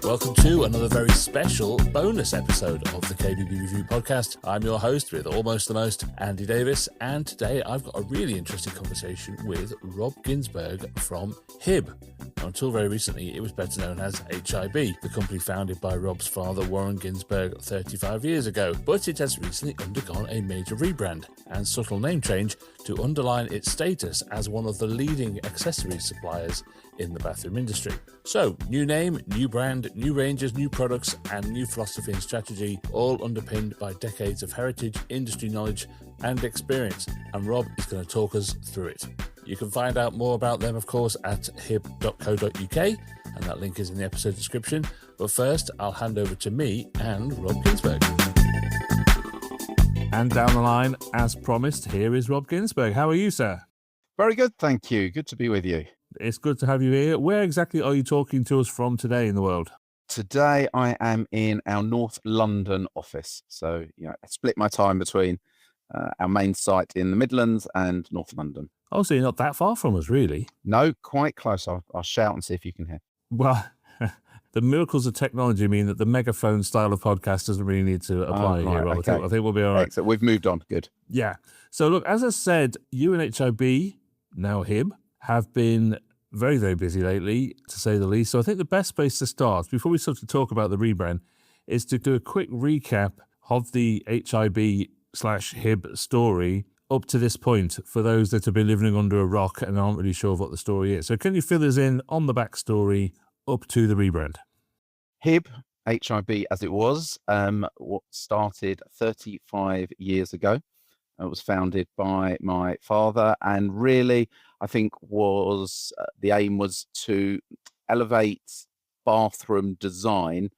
Welcome to another very special bonus episode of the KBB Review podcast. I'm your host with Almost the Most, Andy Davis, and today I've got a really interesting conversation with Rob Ginsberg from HIB. Now, until very recently, it was better known as HIB, the company founded by Rob's father, Warren Ginsberg, 35 years ago, but it has recently undergone a major rebrand and subtle name change to underline its status as one of the leading accessories suppliers in the bathroom industry. So, new name, new brand, new ranges, new products, and new philosophy and strategy, all underpinned by decades of heritage, industry knowledge, and experience. And Rob is going to talk us through it. You can find out more about them, of course, at hib.co.uk, and that link is in the episode description. But first, I'll hand over to me and Rob Ginsberg. And down the line, as promised, here is Rob Ginsberg. How are you, sir? Very good, thank you. Good to be with you. It's good to have you here. Where exactly are you talking to us from today in the world? Today I am in our North London office. So, I split my time between our main site in the Midlands and North London. Oh, so you're not that far from us, really? No, quite close. I'll shout and see if you can hear. Well, the miracles of technology mean that the megaphone style of podcast doesn't really need to apply here, Rob. Okay. I think we'll be all right. Excellent. We've moved on. Good. Yeah. So, look, as I said, you and HIB, now HIB, have been very, very busy lately, to say the least. So I think the best place to start, before we start to talk about the rebrand, is to do a quick recap of the HIB/HIB story up to this point for those that have been living under a rock and aren't really sure of what the story is. So can you fill us in on the backstory up to the rebrand? HIB as it was, what started 35 years ago. It was founded by my father, and really, I think the aim was to elevate bathroom design,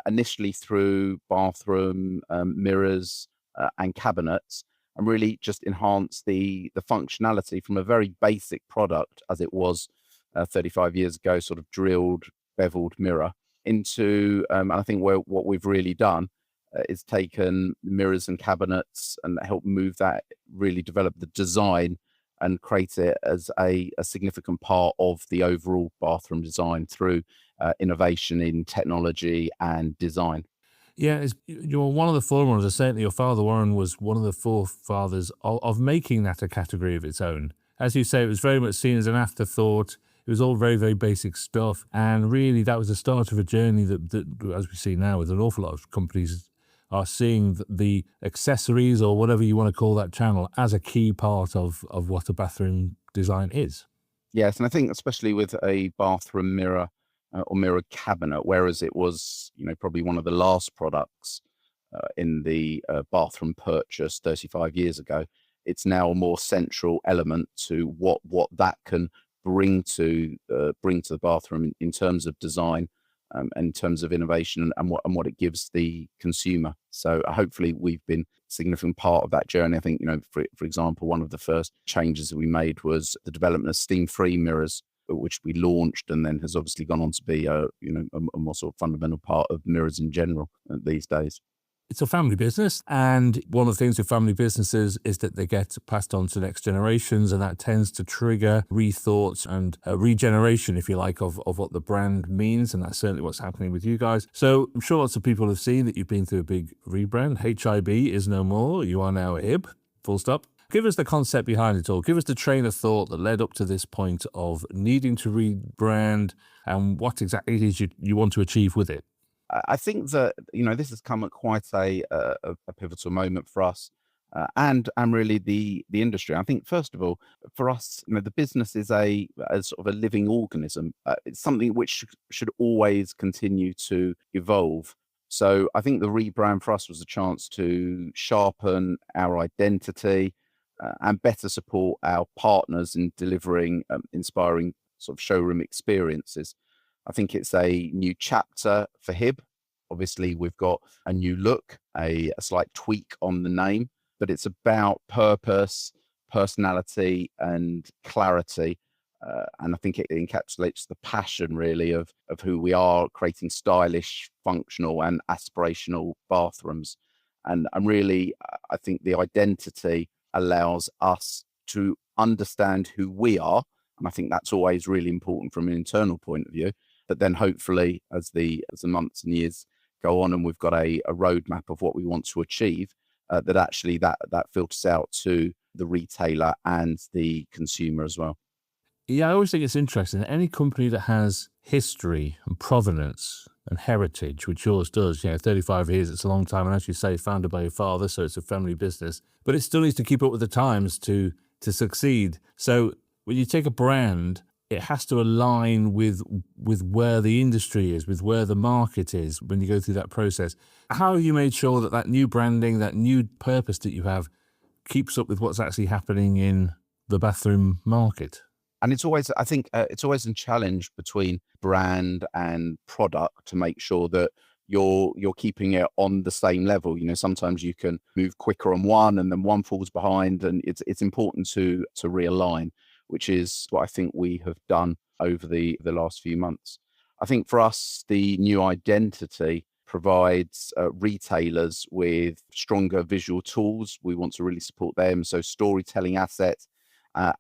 initially through bathroom mirrors and cabinets, and really just enhance the functionality from a very basic product as it was 35 years ago, sort of drilled, beveled mirror, into, I think what we've really done is taken mirrors and cabinets and help move that, really develop the design and create it as a significant part of the overall bathroom design through innovation in technology and design. Yeah, you're one of the forerunners. Certainly your father, Warren, was one of the forefathers of making that a category of its own. As you say, it was very much seen as an afterthought. It was all very, very basic stuff. And really, that was the start of a journey that as we see now, with an awful lot of companies are seeing the accessories, or whatever you want to call that channel, as a key part of what a bathroom design is. Yes, and I think especially with a bathroom mirror or mirror cabinet, whereas it was, probably one of the last products in the bathroom purchase 35 years ago, it's now a more central element to what that can bring to the bathroom in terms of design, and in terms of innovation and what it gives the consumer. So hopefully we've been a significant part of that journey. I think, for example, one of the first changes that we made was the development of steam-free mirrors, which we launched and then has obviously gone on to be a more sort of fundamental part of mirrors in general these days. It's a family business, and one of the things with family businesses is that they get passed on to the next generations, and that tends to trigger rethoughts and regeneration, if you like, of what the brand means, and that's certainly what's happening with you guys. So I'm sure lots of people have seen that you've been through a big rebrand. HIB is no more. You are now HIB, full stop. Give us the concept behind it all. Give us the train of thought that led up to this point of needing to rebrand and what exactly it is you want to achieve with it. I think that, this has come at quite a pivotal moment for us and really the industry. I think, first of all, for us, the business is a sort of a living organism. It's something which should always continue to evolve. So I think the rebrand for us was a chance to sharpen our identity and better support our partners in delivering inspiring sort of showroom experiences. I think it's a new chapter for HIB. Obviously, we've got a new look, a slight tweak on the name, but it's about purpose, personality, and clarity. And I think it encapsulates the passion, really, of who we are, creating stylish, functional, and aspirational bathrooms. And really, I think the identity allows us to understand who we are. And I think that's always really important from an internal point of view, But then hopefully as the months and years go on and we've got a roadmap of what we want to achieve, that actually that filters out to the retailer and the consumer as well. Yeah, I always think it's interesting. Any company that has history and provenance and heritage, which yours does, 35 years, it's a long time. And as you say, founded by your father, so it's a family business, but it still needs to keep up with the times to succeed. So when you take a brand, it has to align with where the industry is, with where the market is when you go through that process. How have you made sure that new branding, that new purpose that you have, keeps up with what's actually happening in the bathroom market? And it's always, I think, it's always a challenge between brand and product to make sure that you're keeping it on the same level. Sometimes you can move quicker on one, and then one falls behind, and it's important to realign, which is what I think we have done over the last few months. I think for us, the new identity provides retailers with stronger visual tools. We want to really support them. So storytelling assets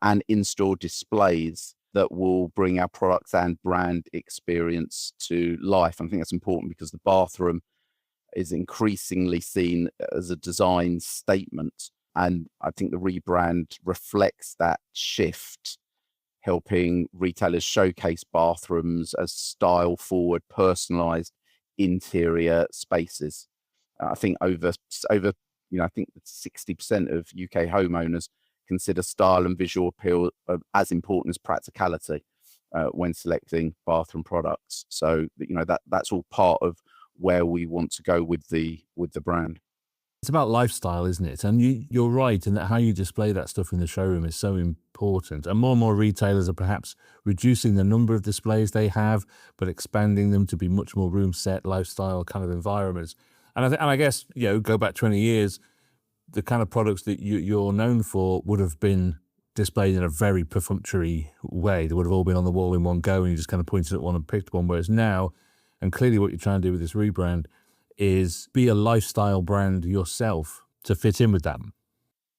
and in-store displays that will bring our products and brand experience to life. I think that's important because the bathroom is increasingly seen as a design statement. And I think the rebrand reflects that shift, helping retailers showcase bathrooms as style-forward, personalized interior spaces. I think over I think 60% of UK homeowners consider style and visual appeal as important as practicality when selecting bathroom products. So that's all part of where we want to go with the brand. It's about lifestyle, isn't it? And you're right in that how you display that stuff in the showroom is so important. And more retailers are perhaps reducing the number of displays they have, but expanding them to be much more room set, lifestyle kind of environments. And I guess, go back 20 years, the kind of products that you're known for would have been displayed in a very perfunctory way. They would have all been on the wall in one go, and you just kind of pointed at one and picked one. Whereas now, and clearly what you're trying to do with this rebrand, is be a lifestyle brand yourself to fit in with that.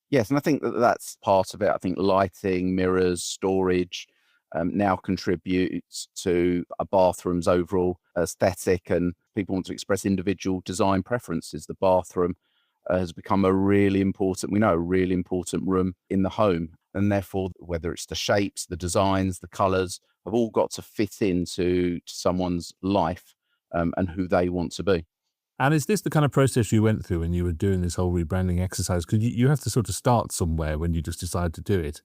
Yes, and I think that's part of it. I think lighting, mirrors, storage now contributes to a bathroom's overall aesthetic, and people want to express individual design preferences. The bathroom has become a really important room in the home, and therefore whether it's the shapes, the designs, the colors have all got to fit into someone's life and who they want to be. And is this the kind of process you went through when you were doing this whole rebranding exercise? Because you have to sort of start somewhere when you just decide to do it.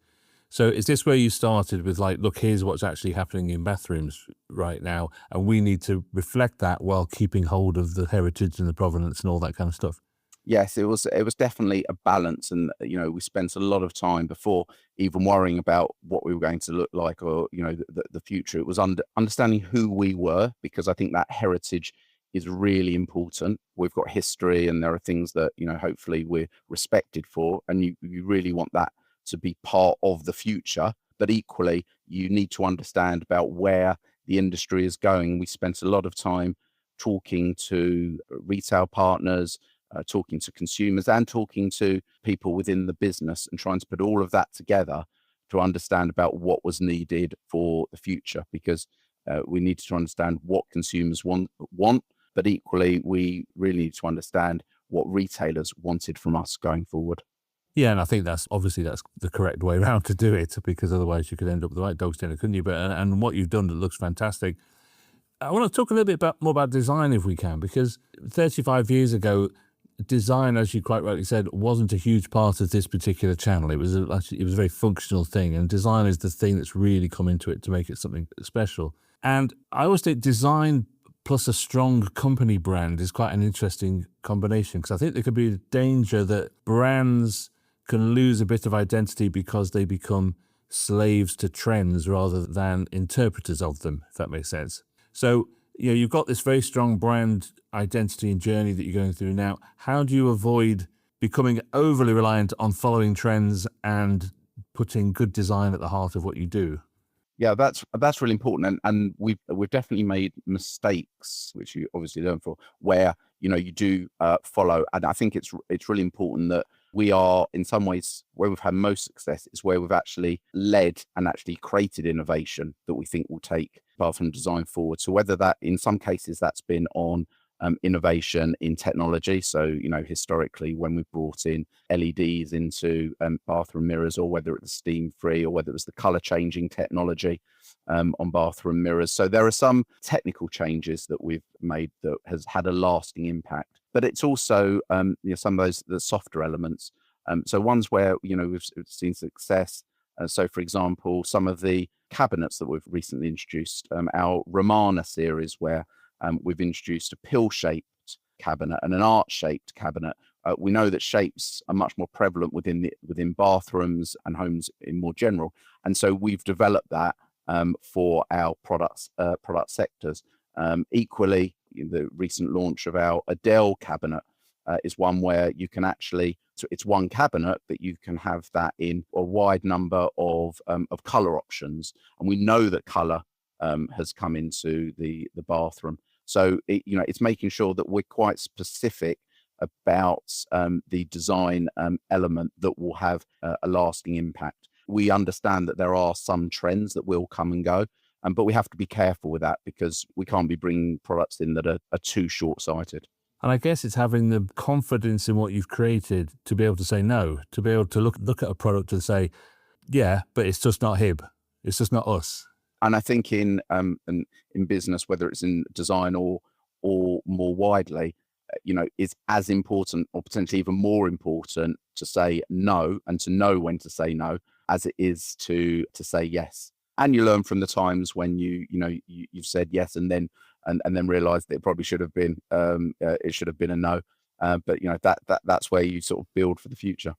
So is this where you started with look, here's what's actually happening in bathrooms right now, and we need to reflect that while keeping hold of the heritage and the provenance and all that kind of stuff? Yes, it was definitely a balance, and we spent a lot of time before even worrying about what we were going to look like, or the future. It was understanding who we were, because I think that heritage is really important. We've got history, and there are things that hopefully we're respected for, and you really want that to be part of the future. But equally, you need to understand about where the industry is going. We spent a lot of time talking to retail partners, talking to consumers, and talking to people within the business, and trying to put all of that together to understand about what was needed for the future, because we need to understand what consumers want, but equally we really need to understand what retailers wanted from us going forward. Yeah, and I think that's the correct way around to do it, because otherwise you could end up with the right dog's dinner, couldn't you? But and what you've done, it looks fantastic. I want to talk a little bit more about design, if we can, because 35 years ago, design, as you quite rightly said, wasn't a huge part of this particular channel. It was a very functional thing, and design is the thing that's really come into it to make it something special. And I always think design plus a strong company brand is quite an interesting combination, because I think there could be a danger that brands can lose a bit of identity because they become slaves to trends rather than interpreters of them, if that makes sense. So, you've got this very strong brand identity and journey that you're going through now. How do you avoid becoming overly reliant on following trends and putting good design at the heart of what you do? Yeah, that's really important, and we've definitely made mistakes, which you obviously learn from, where you do follow. And I think it's really important that we are in some ways where we've had most success is where we've actually led and actually created innovation that we think will take bathroom design forward. So whether that, in some cases, that's been on innovation in technology. So, historically, when we brought in LEDs into bathroom mirrors, or whether it was steam free, or whether it was the color changing technology on bathroom mirrors. So there are some technical changes that we've made that has had a lasting impact, but it's also some of those the softer elements. So ones where we've seen success. So, for example, some of the cabinets that we've recently introduced, our Romana series, where we've introduced a pill-shaped cabinet and an arch-shaped cabinet. We know that shapes are much more prevalent within bathrooms and homes in more general, and so we've developed that for our product sectors. Equally, the recent launch of our Adele cabinet is one where you can actually, so it's one cabinet, but you can have that in a wide number of color options, and we know that color has come into the bathroom. So it's making sure that we're quite specific about the design element that will have a lasting impact. We understand that there are some trends that will come and go, but we have to be careful with that because we can't be bringing products in that are too short-sighted. And I guess it's having the confidence in what you've created to be able to say no, to be able to look at a product and say, yeah, but it's just not HIB. It's just not us. And I think in business, whether it's in design or more widely, is as important or potentially even more important to say no and to know when to say no as it is to say yes. And you learn from the times when you've said yes and then realized that it probably should have been a no. But that's where you sort of build for the future.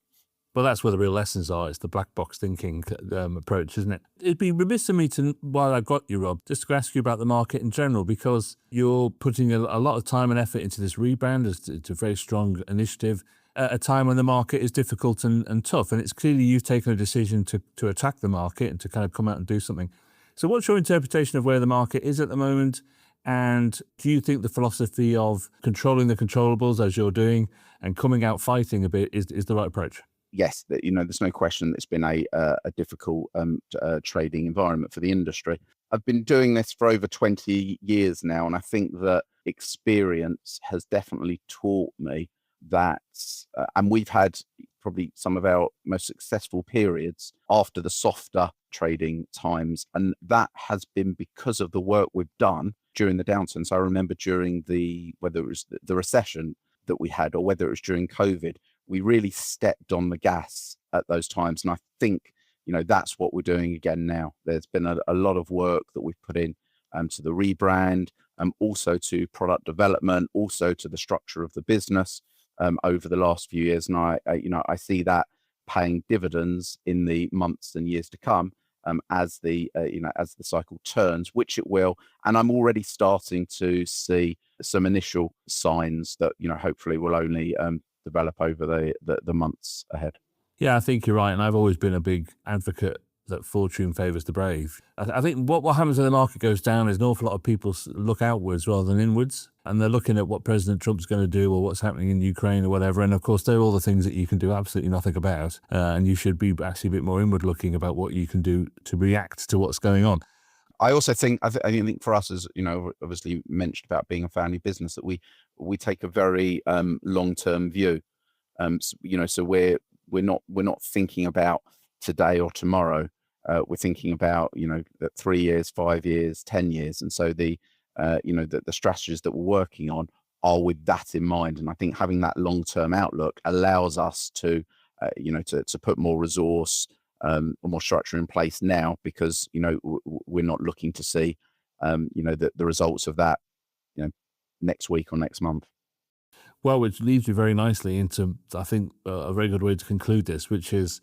Well, that's where the real lessons are. It's the black box thinking approach, isn't it? It'd be remiss of me to, while I've got you, Rob, just to ask you about the market in general, because you're putting a lot of time and effort into this rebrand. It's a very strong initiative at a time when the market is difficult and tough. And it's clearly you've taken a decision to attack the market and to kind of come out and do something. So what's your interpretation of where the market is at the moment? And do you think the philosophy of controlling the controllables as you're doing and coming out fighting a bit is the right approach? Yes, there's no question it's been a difficult trading environment for the industry. I've been doing this for over 20 years now, and I think that experience has definitely taught me that, and we've had probably some of our most successful periods after the softer trading times, and that has been because of the work we've done during the downturn. So I remember during whether it was the recession that we had or whether it was during COVID, we really stepped on the gas at those times. And I think, that's what we're doing again now. There's been a lot of work that we've put in to the rebrand, also to product development, also to the structure of the business over the last few years. And I see that paying dividends in the months and years to come as the cycle turns, which it will. And I'm already starting to see some initial signs that, hopefully will only develop over the months ahead. Yeah, I think you're right. And I've always been a big advocate that fortune favours the brave. I think what happens when the market goes down is an awful lot of people look outwards rather than inwards. And they're looking at what President Trump's going to do or what's happening in Ukraine or whatever. And of course, they're all the things that you can do absolutely nothing about. And you should be actually a bit more inward looking about what you can do to react to what's going on. I also think, I think for us, as obviously you mentioned about being a family business, that we take a very long-term view. So we're not thinking about today or tomorrow. We're thinking about 3 years, 5 years, 10 years, and so the strategies that we're working on are with that in mind. And I think having that long-term outlook allows us to put more resource or more structure in place now, because we're not looking to see the results of that next week or next month. Well, which leads me very nicely into, I think, a very good way to conclude this, which is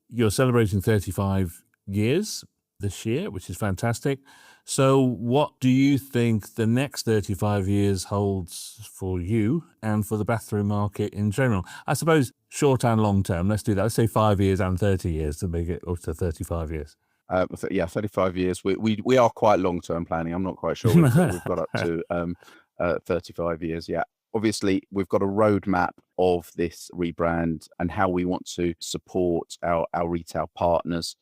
you're celebrating 35 years this year, which is fantastic. So what do you think the next 35 years holds for you and for the bathroom market in general? I suppose short and long term. Let's do that. Let's say 5 years and 30 years to make it up to 35 years. 35 years. We are quite long-term planning. I'm not quite sure we've got up to 35 years. Yeah. obviously we've got a roadmap of this rebrand and how we want to support our retail partners.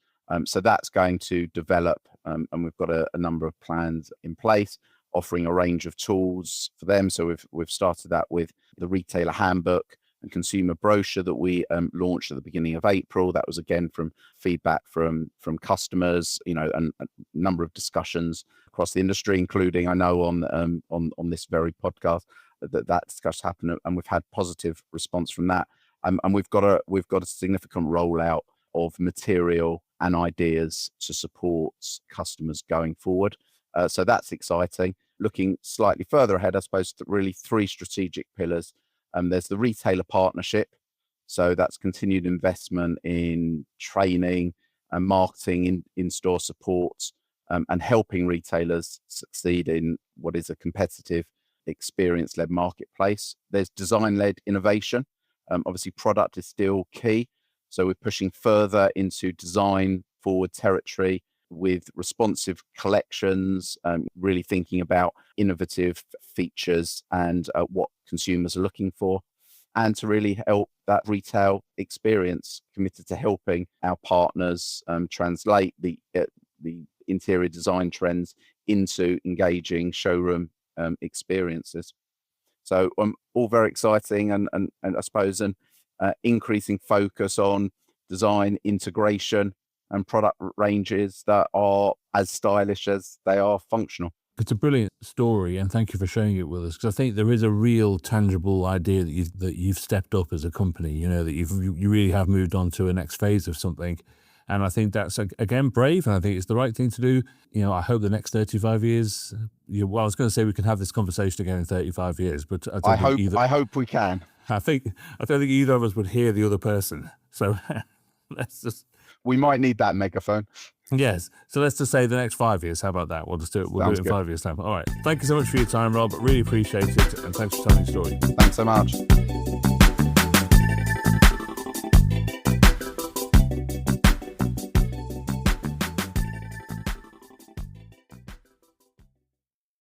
So that's going to develop, and we've got a number of plans in place, offering a range of tools for them. So we've started that with the retailer handbook and consumer brochure that we launched at the beginning of April. That was again from feedback from customers, and a number of discussions across the industry, including, I know, on this very podcast that discussion happened, and we've had positive response from that. And we've got a significant rollout of material and ideas to support customers going forward. So that's exciting. Looking slightly further ahead, I suppose, really 3 strategic pillars. There's the retailer partnership. So that's continued investment in training and marketing, in-store support, and helping retailers succeed in what is a competitive, experience-led marketplace. There's design-led innovation. Obviously, product is still key. So we're pushing further into design forward territory with responsive collections, really thinking about innovative features and what consumers are looking for, and to really help that retail experience, committed to helping our partners translate the interior design trends into engaging showroom experiences. So all very exciting, and I suppose an increasing focus on design integration and product ranges that are as stylish as they are functional. It's a brilliant story, and thank you for sharing it with us, because I think there is a real tangible idea that you've stepped up as a company, that you really have moved on to a next phase of something. And I think that's, again, brave, and I think it's the right thing to do. I hope the next 35 years, I was going to say we can have this conversation again in 35 years, but I hope we can. I don't think either of us would hear the other person. So we might need that megaphone. Yes. So let's just say the next 5 years. How about that? We'll just do it. We'll do it in 5 years' time. All right. Thank you so much for your time, Rob. Really appreciate it. And thanks for telling your story. Thanks so much.